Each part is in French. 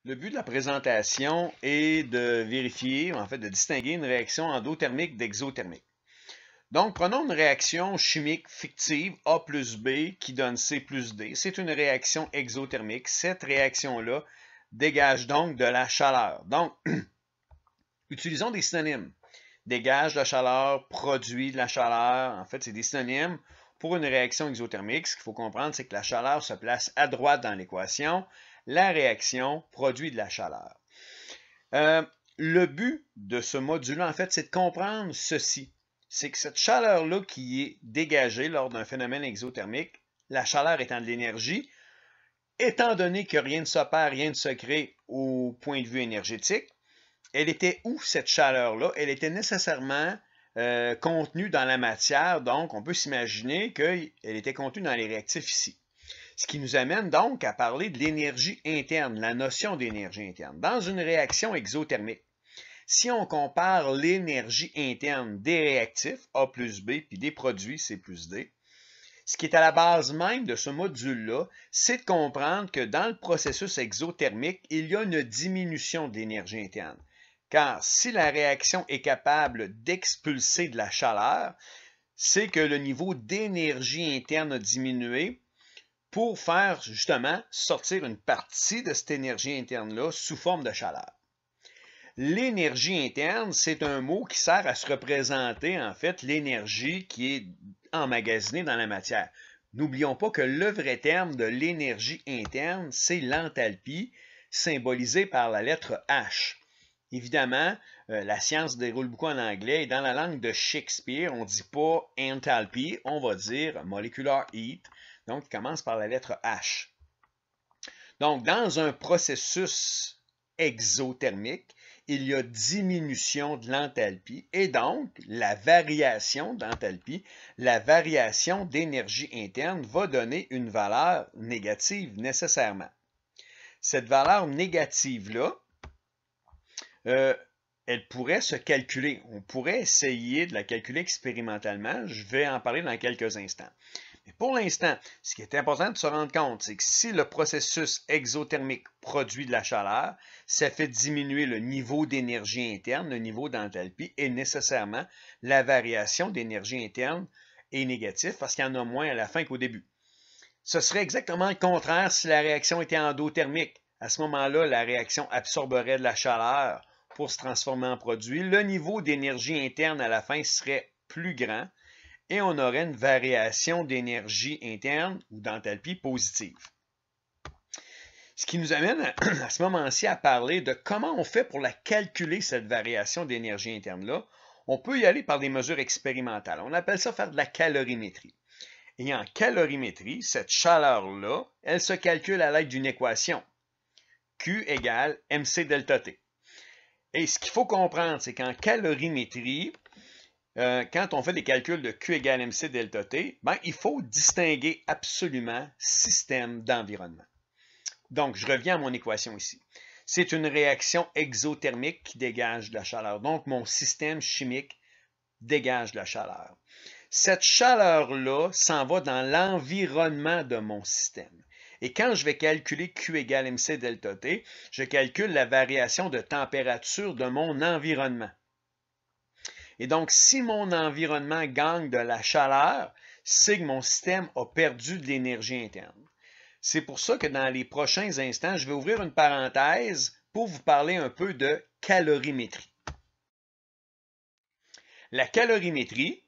Le but de la présentation est de vérifier, en fait, de distinguer une réaction endothermique d'exothermique. Donc, prenons une réaction chimique fictive A plus B qui donne C plus D. C'est une réaction exothermique. Cette réaction-là dégage donc de la chaleur. Donc, utilisons des synonymes. Dégage de la chaleur, produit de la chaleur. En fait, c'est des synonymes pour une réaction exothermique. Ce qu'il faut comprendre, c'est que la chaleur se place à droite dans l'équation. La réaction produit de la chaleur. Le but de ce module, en fait, c'est de comprendre ceci. C'est que cette chaleur-là qui est dégagée lors d'un phénomène exothermique, la chaleur étant de l'énergie, étant donné que rien ne s'opère, rien ne se crée au point de vue énergétique, elle était où cette chaleur-là? Elle était nécessairement contenue dans la matière, donc on peut s'imaginer qu'elle était contenue dans les réactifs ici. Ce qui nous amène donc à parler de l'énergie interne, la notion d'énergie interne. Dans une réaction exothermique, si on compare l'énergie interne des réactifs, A plus B, puis des produits, C plus D, ce qui est à la base même de ce module-là, c'est de comprendre que dans le processus exothermique, il y a une diminution de l'énergie interne. Car si la réaction est capable d'expulser de la chaleur, c'est que le niveau d'énergie interne a diminué pour faire justement sortir une partie de cette énergie interne-là sous forme de chaleur. L'énergie interne, c'est un mot qui sert à se représenter en fait l'énergie qui est emmagasinée dans la matière. N'oublions pas que le vrai terme de l'énergie interne, c'est l'enthalpie, symbolisée par la lettre H. Évidemment, la science se déroule beaucoup en anglais et dans la langue de Shakespeare, on ne dit pas enthalpy, on va dire molecular heat, donc qui commence par la lettre H. Donc, dans un processus exothermique, il y a diminution de l'enthalpie et donc la variation d'enthalpie, la variation d'énergie interne va donner une valeur négative nécessairement. Cette valeur négative-là, elle pourrait se calculer. On pourrait essayer de la calculer expérimentalement. Je vais en parler dans quelques instants. Mais pour l'instant, ce qui est important de se rendre compte, c'est que si le processus exothermique produit de la chaleur, ça fait diminuer le niveau d'énergie interne, le niveau d'enthalpie, et nécessairement la variation d'énergie interne est négative parce qu'il y en a moins à la fin qu'au début. Ce serait exactement le contraire si la réaction était endothermique. À ce moment-là, la réaction absorberait de la chaleur pour se transformer en produit. Le niveau d'énergie interne à la fin serait plus grand et on aurait une variation d'énergie interne ou d'enthalpie positive. Ce qui nous amène à ce moment-ci à parler de comment on fait pour la calculer, cette variation d'énergie interne-là. On peut y aller par des mesures expérimentales. On appelle ça faire de la calorimétrie. Et en calorimétrie, cette chaleur-là, elle se calcule à l'aide d'une équation. Q égale mc delta T. Et ce qu'il faut comprendre, c'est qu'en calorimétrie, quand on fait des calculs de Q égale mc delta T, il faut distinguer absolument système d'environnement. Donc, je reviens à mon équation ici. C'est une réaction exothermique qui dégage de la chaleur. Donc, mon système chimique dégage de la chaleur. Cette chaleur-là s'en va dans l'environnement de mon système. Et quand je vais calculer Q égale mc delta T, je calcule la variation de température de mon environnement. Et donc, si mon environnement gagne de la chaleur, c'est que mon système a perdu de l'énergie interne. C'est pour ça que dans les prochains instants, je vais ouvrir une parenthèse pour vous parler un peu de calorimétrie. La calorimétrie,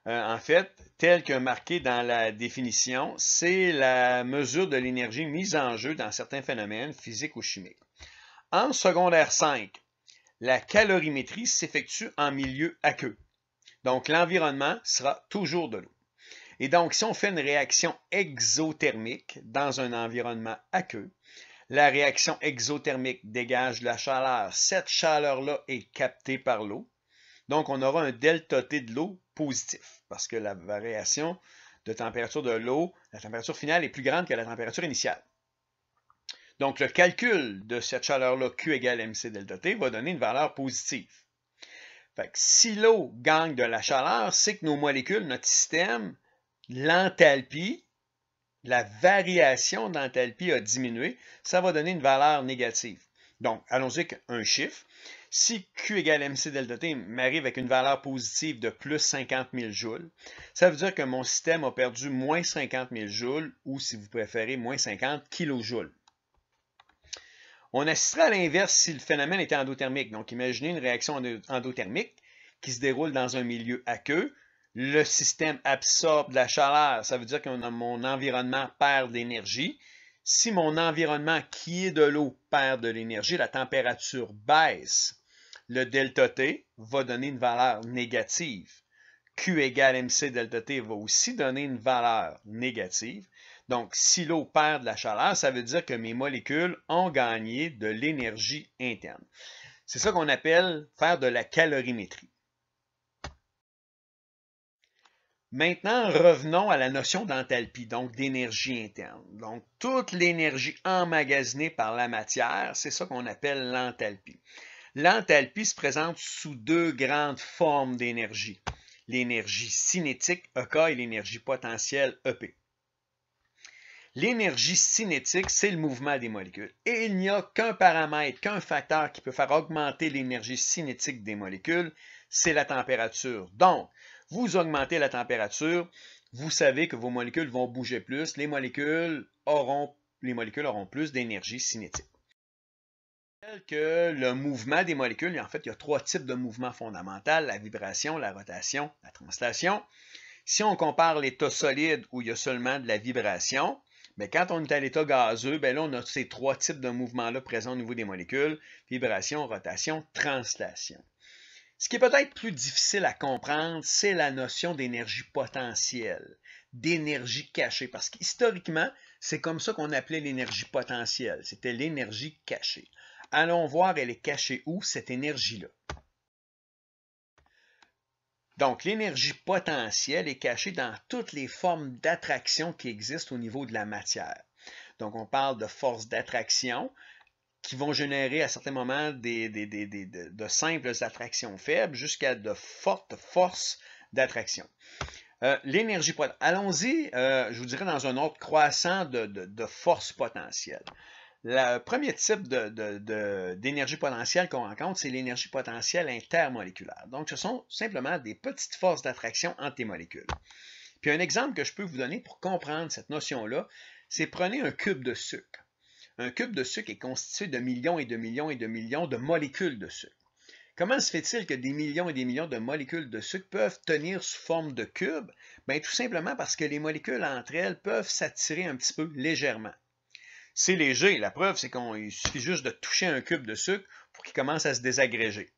en fait, telle que marquée dans la définition, c'est la mesure de l'énergie mise en jeu dans certains phénomènes physiques ou chimiques. En secondaire 5, la calorimétrie s'effectue en milieu aqueux. Donc, l'environnement sera toujours de l'eau. Et donc, si on fait une réaction exothermique dans un environnement aqueux, la réaction exothermique dégage de la chaleur. Cette chaleur-là est captée par l'eau. Donc, on aura un delta T de l'eau positif parce que la variation de température de l'eau, la température finale est plus grande que la température initiale. Donc, le calcul de cette chaleur-là, Q égale mc delta T, va donner une valeur positive. Fait que si l'eau gagne de la chaleur, c'est que nos molécules, notre système, l'enthalpie, la variation d'enthalpie a diminué, ça va donner une valeur négative. Donc, allons-y avec un chiffre. Si Q égale MC delta T m'arrive avec une valeur positive de plus 50 000 joules, ça veut dire que mon système a perdu moins 50 000 joules, ou si vous préférez, moins 50 kilojoules. On assisterait à l'inverse si le phénomène était endothermique. Donc, imaginez une réaction endothermique qui se déroule dans un milieu aqueux. Le système absorbe de la chaleur. Ça veut dire que mon environnement perd de l'énergie. Si mon environnement qui est de l'eau perd de l'énergie, la température baisse. Le delta T va donner une valeur négative. Q égale MC delta T va aussi donner une valeur négative. Donc, si l'eau perd de la chaleur, ça veut dire que mes molécules ont gagné de l'énergie interne. C'est ça qu'on appelle faire de la calorimétrie. Maintenant, revenons à la notion d'enthalpie, donc d'énergie interne. Donc, toute l'énergie emmagasinée par la matière, c'est ça qu'on appelle l'enthalpie. L'enthalpie se présente sous deux grandes formes d'énergie. L'énergie cinétique, EK, et l'énergie potentielle, EP. L'énergie cinétique, c'est le mouvement des molécules. Et il n'y a qu'un paramètre, qu'un facteur qui peut faire augmenter l'énergie cinétique des molécules, c'est la température. Donc, vous augmentez la température, vous savez que vos molécules vont bouger plus, les molécules auront plus d'énergie cinétique. Que le mouvement des molécules, en fait, il y a trois types de mouvements fondamentaux, la vibration, la rotation, la translation. Si on compare l'état solide où il y a seulement de la vibration, bien, quand on est à l'état gazeux, bien là, on a ces trois types de mouvements-là présents au niveau des molécules, vibration, rotation, translation. Ce qui est peut-être plus difficile à comprendre, c'est la notion d'énergie potentielle, d'énergie cachée, parce qu'historiquement, c'est comme ça qu'on appelait l'énergie potentielle, c'était l'énergie cachée. Allons voir, elle est cachée où, cette énergie-là. Donc, l'énergie potentielle est cachée dans toutes les formes d'attraction qui existent au niveau de la matière. Donc, on parle de forces d'attraction qui vont générer à certains moments de simples attractions faibles jusqu'à de fortes forces d'attraction. L'énergie potentielle. Allons-y, je vous dirais, dans un ordre croissant de forces potentielles. Le premier type d'énergie potentielle qu'on rencontre, c'est l'énergie potentielle intermoléculaire. Donc, ce sont simplement des petites forces d'attraction entre les molécules. Puis, un exemple que je peux vous donner pour comprendre cette notion-là, c'est prenez un cube de sucre. Un cube de sucre est constitué de millions et de millions et de millions de molécules de sucre. Comment se fait-il que des millions et des millions de molécules de sucre peuvent tenir sous forme de cube? Bien, tout simplement parce que les molécules entre elles peuvent s'attirer un petit peu légèrement. C'est léger. La preuve, c'est qu'il suffit juste de toucher un cube de sucre pour qu'il commence à se désagréger.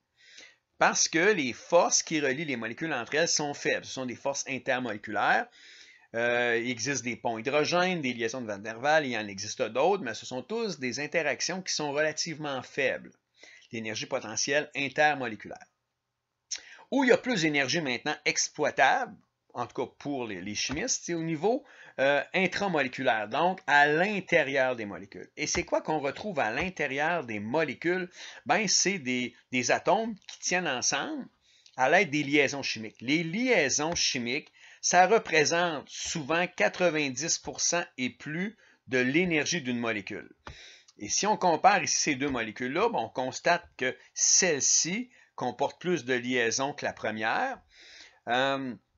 Parce que les forces qui relient les molécules entre elles sont faibles. Ce sont des forces intermoléculaires. Il existe des ponts hydrogènes, des liaisons de Van der Waals, il y en existe d'autres, mais ce sont tous des interactions qui sont relativement faibles. L'énergie potentielle intermoléculaire. Où il y a plus d'énergie maintenant exploitable, en tout cas pour les chimistes, c'est au niveau intramoléculaire, donc à l'intérieur des molécules. Et c'est quoi qu'on retrouve à l'intérieur des molécules? Ben, c'est des atomes qui tiennent ensemble à l'aide des liaisons chimiques. Les liaisons chimiques, ça représente souvent 90% et plus de l'énergie d'une molécule. Et si on compare ici ces deux molécules-là, on constate que celle-ci comporte plus de liaisons que la première.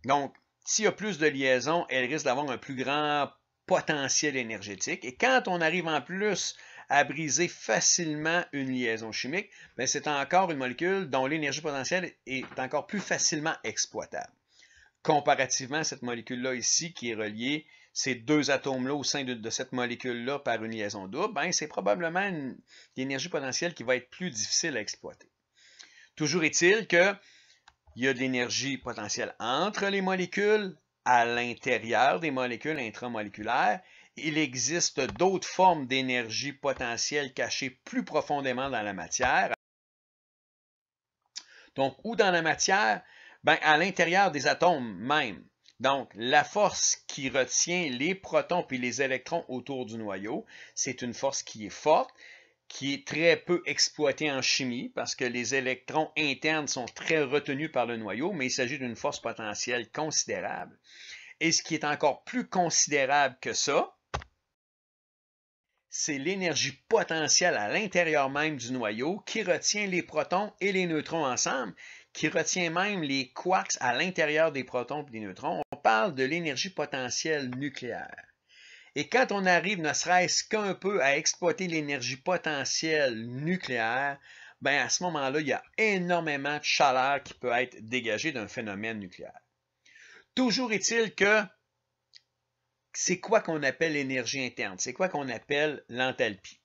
Donc, s'il y a plus de liaisons, elle risque d'avoir un plus grand potentiel énergétique. Et quand on arrive en plus à briser facilement une liaison chimique, c'est encore une molécule dont l'énergie potentielle est encore plus facilement exploitable. Comparativement à cette molécule-là ici, qui est reliée, ces deux atomes-là au sein de cette molécule-là par une liaison double, c'est probablement une énergie potentielle qui va être plus difficile à exploiter. Toujours est-il qu'il y a de l'énergie potentielle entre les molécules, à l'intérieur des molécules intramoléculaires. Il existe d'autres formes d'énergie potentielle cachées plus profondément dans la matière. Donc, où dans la matière? À l'intérieur des atomes même. Donc, la force qui retient les protons puis les électrons autour du noyau, c'est une force qui est forte, qui est très peu exploitée en chimie parce que les électrons internes sont très retenus par le noyau, mais il s'agit d'une force potentielle considérable. Et ce qui est encore plus considérable que ça, c'est l'énergie potentielle à l'intérieur même du noyau qui retient les protons et les neutrons ensemble, qui retient même les quarks à l'intérieur des protons et des neutrons. On parle de l'énergie potentielle nucléaire. Et quand on arrive ne serait-ce qu'un peu à exploiter l'énergie potentielle nucléaire, ben à ce moment-là, il y a énormément de chaleur qui peut être dégagée d'un phénomène nucléaire. Toujours est-il que c'est quoi qu'on appelle l'énergie interne? C'est quoi qu'on appelle l'enthalpie?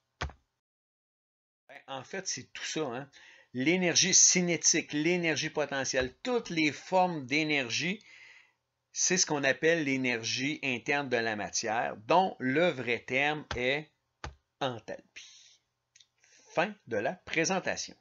En fait, c'est tout ça. Hein? L'énergie cinétique, l'énergie potentielle, toutes les formes d'énergie, c'est ce qu'on appelle l'énergie interne de la matière, dont le vrai terme est enthalpie. Fin de la présentation.